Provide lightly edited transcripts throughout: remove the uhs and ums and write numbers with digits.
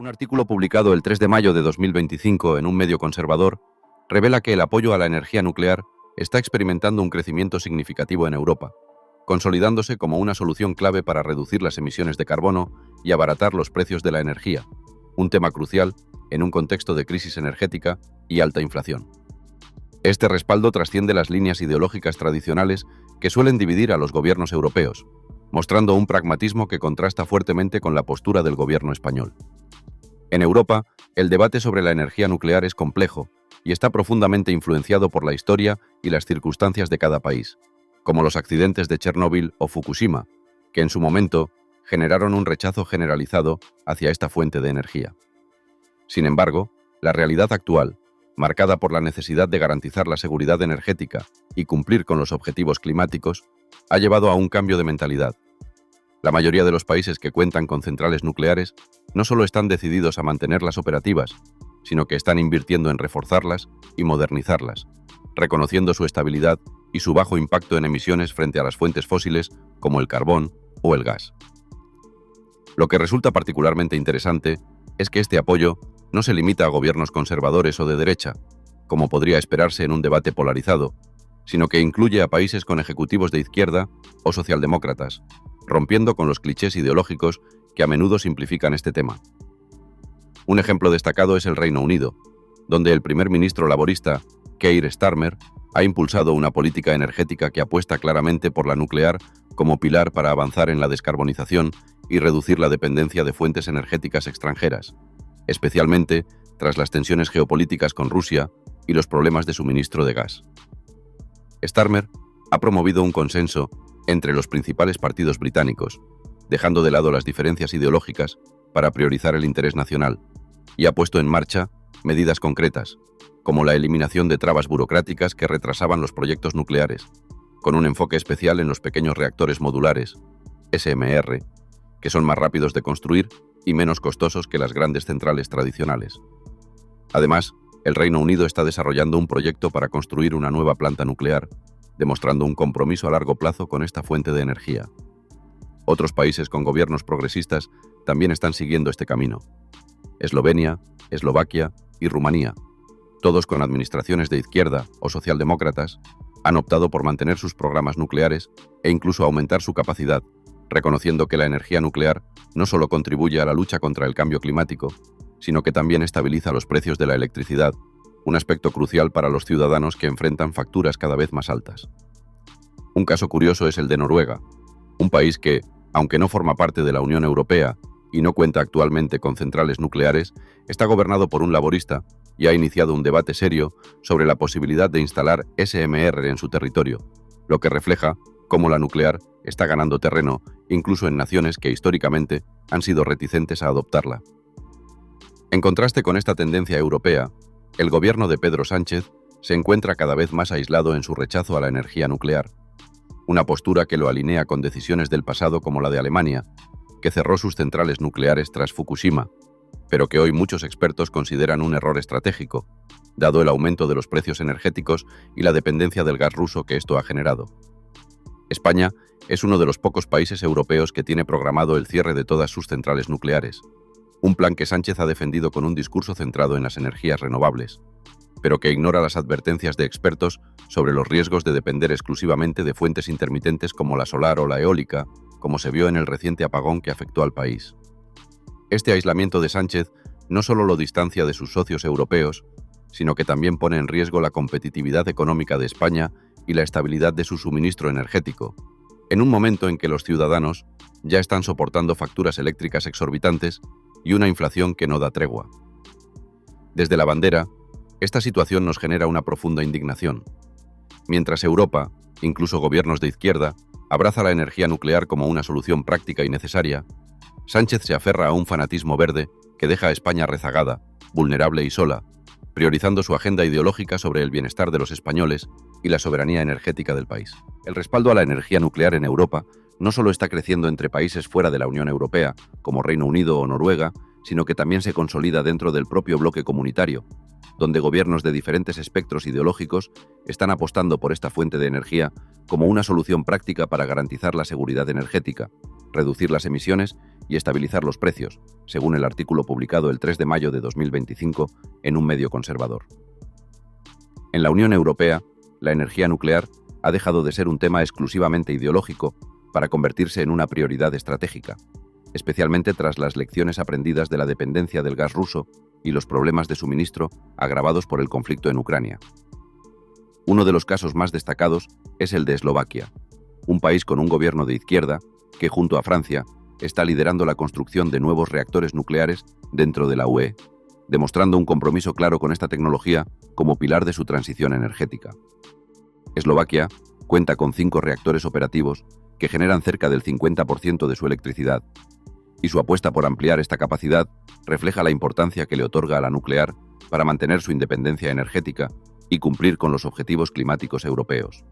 Un artículo publicado el 3 de mayo de 2025 en un medio conservador revela que el apoyo a la energía nuclear está experimentando un crecimiento significativo en Europa, consolidándose como una solución clave para reducir las emisiones de carbono y abaratar los precios de la energía, un tema crucial en un contexto de crisis energética y alta inflación. Este respaldo trasciende las líneas ideológicas tradicionales que suelen dividir a los gobiernos europeos, mostrando un pragmatismo que contrasta fuertemente con la postura del gobierno español. En Europa, el debate sobre la energía nuclear es complejo y está profundamente influenciado por la historia y las circunstancias de cada país, como los accidentes de Chernóbil o Fukushima, que en su momento generaron un rechazo generalizado hacia esta fuente de energía. Sin embargo, la realidad actual, marcada por la necesidad de garantizar la seguridad energética y cumplir con los objetivos climáticos, ha llevado a un cambio de mentalidad. La mayoría de los países que cuentan con centrales nucleares no solo están decididos a mantenerlas operativas, sino que están invirtiendo en reforzarlas y modernizarlas, reconociendo su estabilidad y su bajo impacto en emisiones frente a las fuentes fósiles como el carbón o el gas. Lo que resulta particularmente interesante es que este apoyo no se limita a gobiernos conservadores o de derecha, como podría esperarse en un debate polarizado, sino que incluye a países con ejecutivos de izquierda o socialdemócratas, rompiendo con los clichés ideológicos que a menudo simplifican este tema. Un ejemplo destacado es el Reino Unido, donde el primer ministro laborista, Keir Starmer, ha impulsado una política energética que apuesta claramente por la nuclear como pilar para avanzar en la descarbonización y reducir la dependencia de fuentes energéticas extranjeras, especialmente tras las tensiones geopolíticas con Rusia y los problemas de suministro de gas. Starmer ha promovido un consenso entre los principales partidos británicos, dejando de lado las diferencias ideológicas para priorizar el interés nacional, y ha puesto en marcha medidas concretas, como la eliminación de trabas burocráticas que retrasaban los proyectos nucleares, con un enfoque especial en los pequeños reactores modulares, SMR, que son más rápidos de construir y menos costosos que las grandes centrales tradicionales. Además, el Reino Unido está desarrollando un proyecto para construir una nueva planta nuclear, demostrando un compromiso a largo plazo con esta fuente de energía. Otros países con gobiernos progresistas también están siguiendo este camino. Eslovenia, Eslovaquia y Rumanía, todos con administraciones de izquierda o socialdemócratas, han optado por mantener sus programas nucleares e incluso aumentar su capacidad, reconociendo que la energía nuclear no solo contribuye a la lucha contra el cambio climático, sino que también estabiliza los precios de la electricidad, un aspecto crucial para los ciudadanos que enfrentan facturas cada vez más altas. Un caso curioso es el de Noruega, un país que, aunque no forma parte de la Unión Europea y no cuenta actualmente con centrales nucleares, está gobernado por un laborista y ha iniciado un debate serio sobre la posibilidad de instalar SMR en su territorio, lo que refleja cómo la nuclear está ganando terreno incluso en naciones que históricamente han sido reticentes a adoptarla. En contraste con esta tendencia europea, el gobierno de Pedro Sánchez se encuentra cada vez más aislado en su rechazo a la energía nuclear, una postura que lo alinea con decisiones del pasado como la de Alemania, que cerró sus centrales nucleares tras Fukushima, pero que hoy muchos expertos consideran un error estratégico, dado el aumento de los precios energéticos y la dependencia del gas ruso que esto ha generado. España es uno de los pocos países europeos que tiene programado el cierre de todas sus centrales nucleares, un plan que Sánchez ha defendido con un discurso centrado en las energías renovables, pero que ignora las advertencias de expertos sobre los riesgos de depender exclusivamente de fuentes intermitentes como la solar o la eólica, como se vio en el reciente apagón que afectó al país. Este aislamiento de Sánchez no solo lo distancia de sus socios europeos, sino que también pone en riesgo la competitividad económica de España y la estabilidad de su suministro energético, en un momento en que los ciudadanos ya están soportando facturas eléctricas exorbitantes y una inflación que no da tregua. Desde la bandera, esta situación nos genera una profunda indignación. Mientras Europa, incluso gobiernos de izquierda, abraza la energía nuclear como una solución práctica y necesaria, Sánchez se aferra a un fanatismo verde que deja a España rezagada, vulnerable y sola, priorizando su agenda ideológica sobre el bienestar de los españoles y la soberanía energética del país. El respaldo a la energía nuclear en Europa no solo está creciendo entre países fuera de la Unión Europea, como Reino Unido o Noruega, sino que también se consolida dentro del propio bloque comunitario, donde gobiernos de diferentes espectros ideológicos están apostando por esta fuente de energía como una solución práctica para garantizar la seguridad energética, reducir las emisiones y estabilizar los precios, según el artículo publicado el 3 de mayo de 2025 en un medio conservador. En la Unión Europea, la energía nuclear ha dejado de ser un tema exclusivamente ideológico para convertirse en una prioridad estratégica, especialmente tras las lecciones aprendidas de la dependencia del gas ruso y los problemas de suministro agravados por el conflicto en Ucrania. Uno de los casos más destacados es el de Eslovaquia, un país con un gobierno de izquierda que, junto a Francia, está liderando la construcción de nuevos reactores nucleares dentro de la UE, demostrando un compromiso claro con esta tecnología como pilar de su transición energética. Eslovaquia cuenta con 5 reactores operativos que generan cerca del 50% de su electricidad, y su apuesta por ampliar esta capacidad refleja la importancia que le otorga a la nuclear para mantener su independencia energética y cumplir con los objetivos climáticos europeos.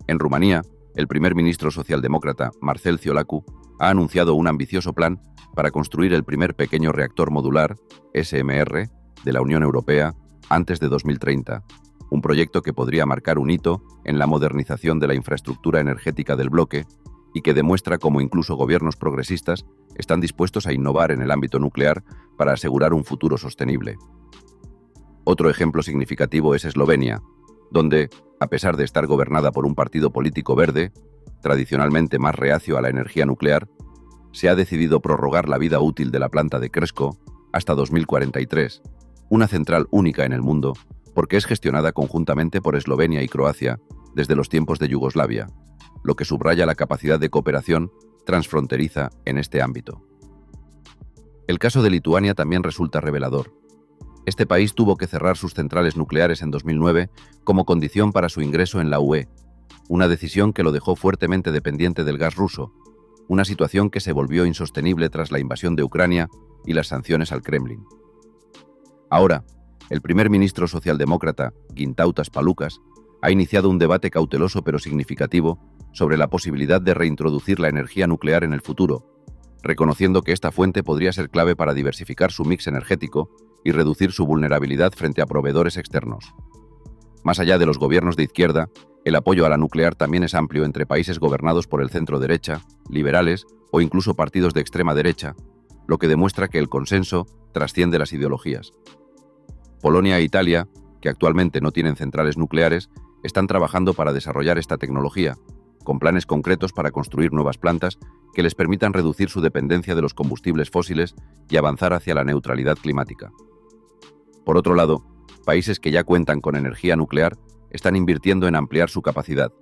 En Rumanía, el primer ministro socialdemócrata Marcel Ciolacu ha anunciado un ambicioso plan para construir el primer pequeño reactor modular, SMR, de la Unión Europea antes de 2030, un proyecto que podría marcar un hito en la modernización de la infraestructura energética del bloque y que demuestra cómo incluso gobiernos progresistas están dispuestos a innovar en el ámbito nuclear para asegurar un futuro sostenible. Otro ejemplo significativo es Eslovenia, donde, a pesar de estar gobernada por un partido político verde, tradicionalmente más reacio a la energía nuclear, se ha decidido prorrogar la vida útil de la planta de Krško hasta 2043, una central única en el mundo, porque es gestionada conjuntamente por Eslovenia y Croacia desde los tiempos de Yugoslavia, lo que subraya la capacidad de cooperación transfronteriza en este ámbito. El caso de Lituania también resulta revelador. Este país tuvo que cerrar sus centrales nucleares en 2009 como condición para su ingreso en la UE, una decisión que lo dejó fuertemente dependiente del gas ruso, una situación que se volvió insostenible tras la invasión de Ucrania y las sanciones al Kremlin. Ahora, el primer ministro socialdemócrata, Gintautas Palucas, ha iniciado un debate cauteloso pero significativo sobre la posibilidad de reintroducir la energía nuclear en el futuro, reconociendo que esta fuente podría ser clave para diversificar su mix energético y reducir su vulnerabilidad frente a proveedores externos. Más allá de los gobiernos de izquierda, el apoyo a la nuclear también es amplio entre países gobernados por el centro-derecha, liberales o incluso partidos de extrema derecha, lo que demuestra que el consenso trasciende las ideologías. Polonia e Italia, que actualmente no tienen centrales nucleares, están trabajando para desarrollar esta tecnología, con planes concretos para construir nuevas plantas que les permitan reducir su dependencia de los combustibles fósiles y avanzar hacia la neutralidad climática. Por otro lado, países que ya cuentan con energía nuclear están invirtiendo en ampliar su capacidad.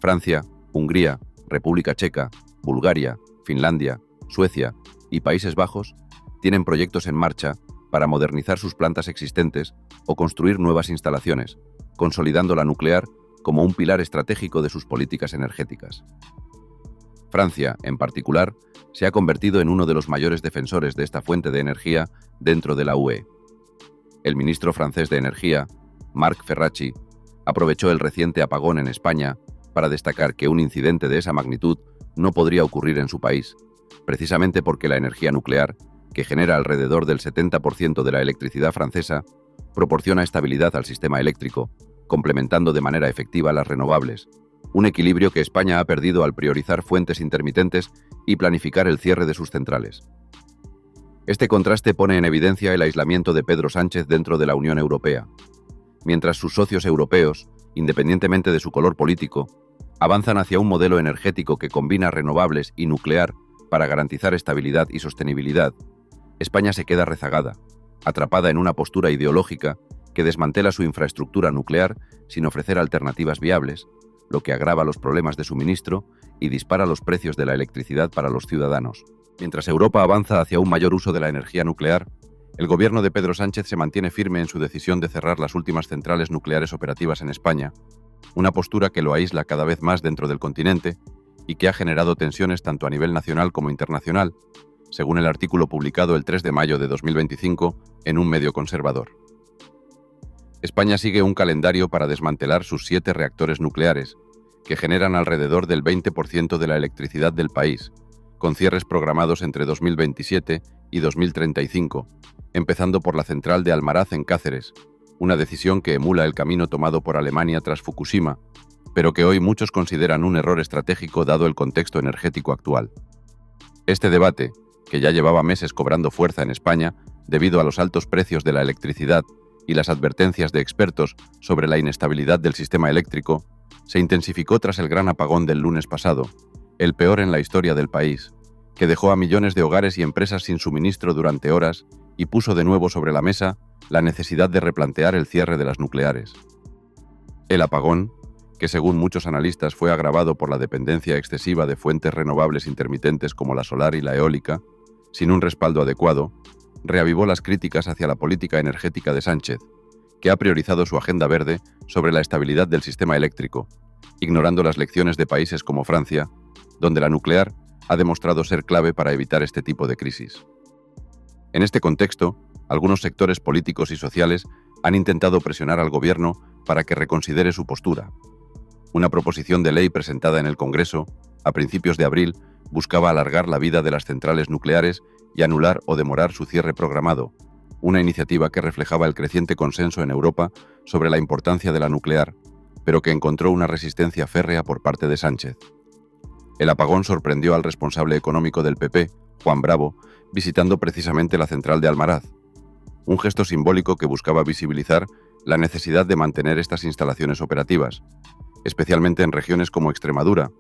Francia, Hungría, República Checa, Bulgaria, Finlandia, Suecia y Países Bajos tienen proyectos en marcha para modernizar sus plantas existentes o construir nuevas instalaciones, consolidando la nuclear como un pilar estratégico de sus políticas energéticas. Francia, en particular, se ha convertido en uno de los mayores defensores de esta fuente de energía dentro de la UE. El ministro francés de Energía, Marc Ferracci, aprovechó el reciente apagón en España para destacar que un incidente de esa magnitud no podría ocurrir en su país, precisamente porque la energía nuclear, que genera alrededor del 70% de la electricidad francesa, proporciona estabilidad al sistema eléctrico, complementando de manera efectiva las renovables, un equilibrio que España ha perdido al priorizar fuentes intermitentes y planificar el cierre de sus centrales. Este contraste pone en evidencia el aislamiento de Pedro Sánchez dentro de la Unión Europea, mientras sus socios europeos, independientemente de su color político, avanzan hacia un modelo energético que combina renovables y nuclear para garantizar estabilidad y sostenibilidad. España se queda rezagada, atrapada en una postura ideológica que desmantela su infraestructura nuclear sin ofrecer alternativas viables, lo que agrava los problemas de suministro y dispara los precios de la electricidad para los ciudadanos. Mientras Europa avanza hacia un mayor uso de la energía nuclear, el gobierno de Pedro Sánchez se mantiene firme en su decisión de cerrar las últimas centrales nucleares operativas en España, una postura que lo aísla cada vez más dentro del continente y que ha generado tensiones tanto a nivel nacional como internacional, según el artículo publicado el 3 de mayo de 2025 en un medio conservador. España sigue un calendario para desmantelar sus 7 reactores nucleares, que generan alrededor del 20% de la electricidad del país, con cierres programados entre 2027 y 2035, empezando por la central de Almaraz en Cáceres, una decisión que emula el camino tomado por Alemania tras Fukushima, pero que hoy muchos consideran un error estratégico dado el contexto energético actual. Este debate, que ya llevaba meses cobrando fuerza en España debido a los altos precios de la electricidad y las advertencias de expertos sobre la inestabilidad del sistema eléctrico, se intensificó tras el gran apagón del lunes pasado, el peor en la historia del país, que dejó a millones de hogares y empresas sin suministro durante horas y puso de nuevo sobre la mesa la necesidad de replantear el cierre de las nucleares. El apagón, que según muchos analistas fue agravado por la dependencia excesiva de fuentes renovables intermitentes como la solar y la eólica, sin un respaldo adecuado, reavivó las críticas hacia la política energética de Sánchez, que ha priorizado su agenda verde sobre la estabilidad del sistema eléctrico, ignorando las lecciones de países como Francia, donde la nuclear ha demostrado ser clave para evitar este tipo de crisis. En este contexto, algunos sectores políticos y sociales han intentado presionar al gobierno para que reconsidere su postura. Una proposición de ley presentada en el Congreso, a principios de abril, buscaba alargar la vida de las centrales nucleares y anular o demorar su cierre programado, una iniciativa que reflejaba el creciente consenso en Europa sobre la importancia de la nuclear, pero que encontró una resistencia férrea por parte de Sánchez. El apagón sorprendió al responsable económico del PP, Juan Bravo, visitando precisamente la central de Almaraz, un gesto simbólico que buscaba visibilizar la necesidad de mantener estas instalaciones operativas, especialmente en regiones como Extremadura,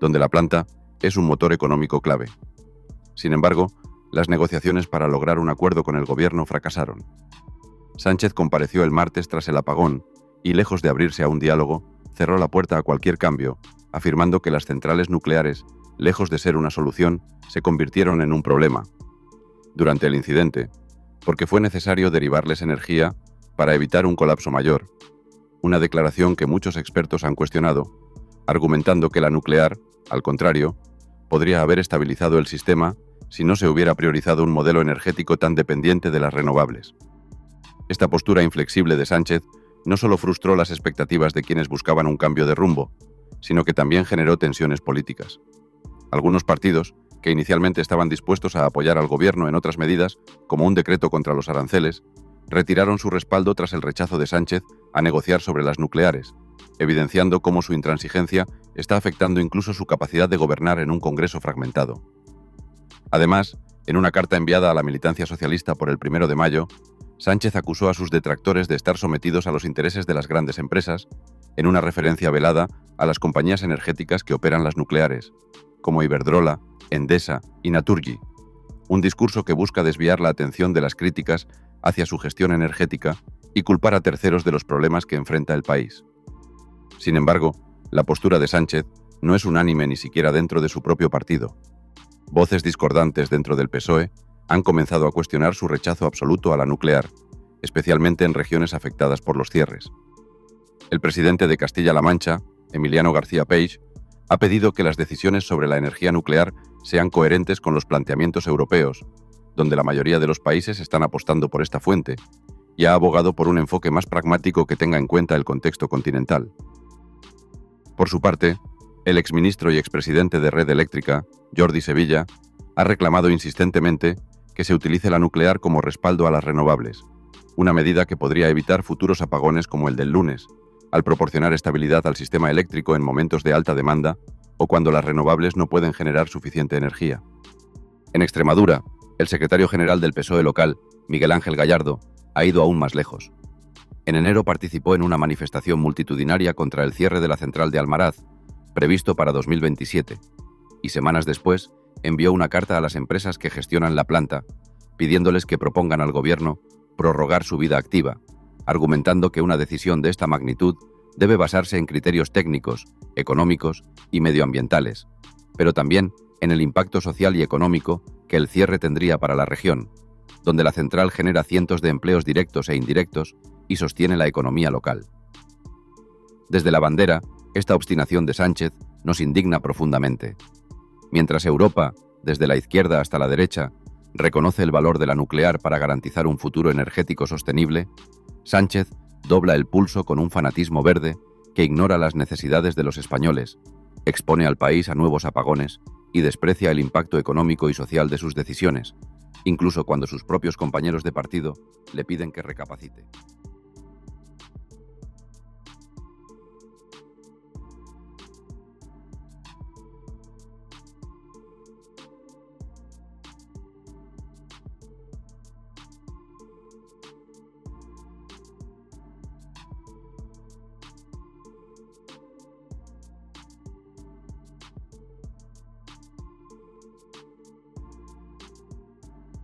donde la planta es un motor económico clave. Sin embargo, las negociaciones para lograr un acuerdo con el gobierno fracasaron. Sánchez compareció el martes tras el apagón y, lejos de abrirse a un diálogo, cerró la puerta a cualquier cambio, afirmando que las centrales nucleares, lejos de ser una solución, se convirtieron en un problema. Durante el incidente, porque fue necesario derivarles energía para evitar un colapso mayor, una declaración que muchos expertos han cuestionado, argumentando que la nuclear, al contrario, podría haber estabilizado el sistema si no se hubiera priorizado un modelo energético tan dependiente de las renovables. Esta postura inflexible de Sánchez no solo frustró las expectativas de quienes buscaban un cambio de rumbo, sino que también generó tensiones políticas. Algunos partidos, que inicialmente estaban dispuestos a apoyar al gobierno en otras medidas, como un decreto contra los aranceles, retiraron su respaldo tras el rechazo de Sánchez a negociar sobre las nucleares, evidenciando cómo su intransigencia está afectando incluso su capacidad de gobernar en un Congreso fragmentado. Además, en una carta enviada a la militancia socialista por el 1 de mayo, Sánchez acusó a sus detractores de estar sometidos a los intereses de las grandes empresas, en una referencia velada a las compañías energéticas que operan las nucleares, como Iberdrola, Endesa y Naturgy, un discurso que busca desviar la atención de las críticas hacia su gestión energética y culpar a terceros de los problemas que enfrenta el país. Sin embargo, la postura de Sánchez no es unánime ni siquiera dentro de su propio partido. Voces discordantes dentro del PSOE han comenzado a cuestionar su rechazo absoluto a la nuclear, especialmente en regiones afectadas por los cierres. El presidente de Castilla-La Mancha, Emiliano García Peich, ha pedido que las decisiones sobre la energía nuclear sean coherentes con los planteamientos europeos, donde la mayoría de los países están apostando por esta fuente, y ha abogado por un enfoque más pragmático que tenga en cuenta el contexto continental. Por su parte, el exministro y expresidente de Red Eléctrica, Jordi Sevilla, ha reclamado insistentemente que se utilice la nuclear como respaldo a las renovables, una medida que podría evitar futuros apagones como el del lunes, al proporcionar estabilidad al sistema eléctrico en momentos de alta demanda o cuando las renovables no pueden generar suficiente energía. En Extremadura, el secretario general del PSOE local, Miguel Ángel Gallardo, ha ido aún más lejos. En enero participó en una manifestación multitudinaria contra el cierre de la central de Almaraz, previsto para 2027, y semanas después envió una carta a las empresas que gestionan la planta, pidiéndoles que propongan al gobierno prorrogar su vida activa, argumentando que una decisión de esta magnitud debe basarse en criterios técnicos, económicos y medioambientales, pero también en el impacto social y económico que el cierre tendría para la región, donde la central genera cientos de empleos directos e indirectos y sostiene la economía local. Desde la bandera, esta obstinación de Sánchez nos indigna profundamente. Mientras Europa, desde la izquierda hasta la derecha, reconoce el valor de la nuclear para garantizar un futuro energético sostenible, Sánchez dobla el pulso con un fanatismo verde que ignora las necesidades de los españoles, expone al país a nuevos apagones y desprecia el impacto económico y social de sus decisiones, incluso cuando sus propios compañeros de partido le piden que recapacite.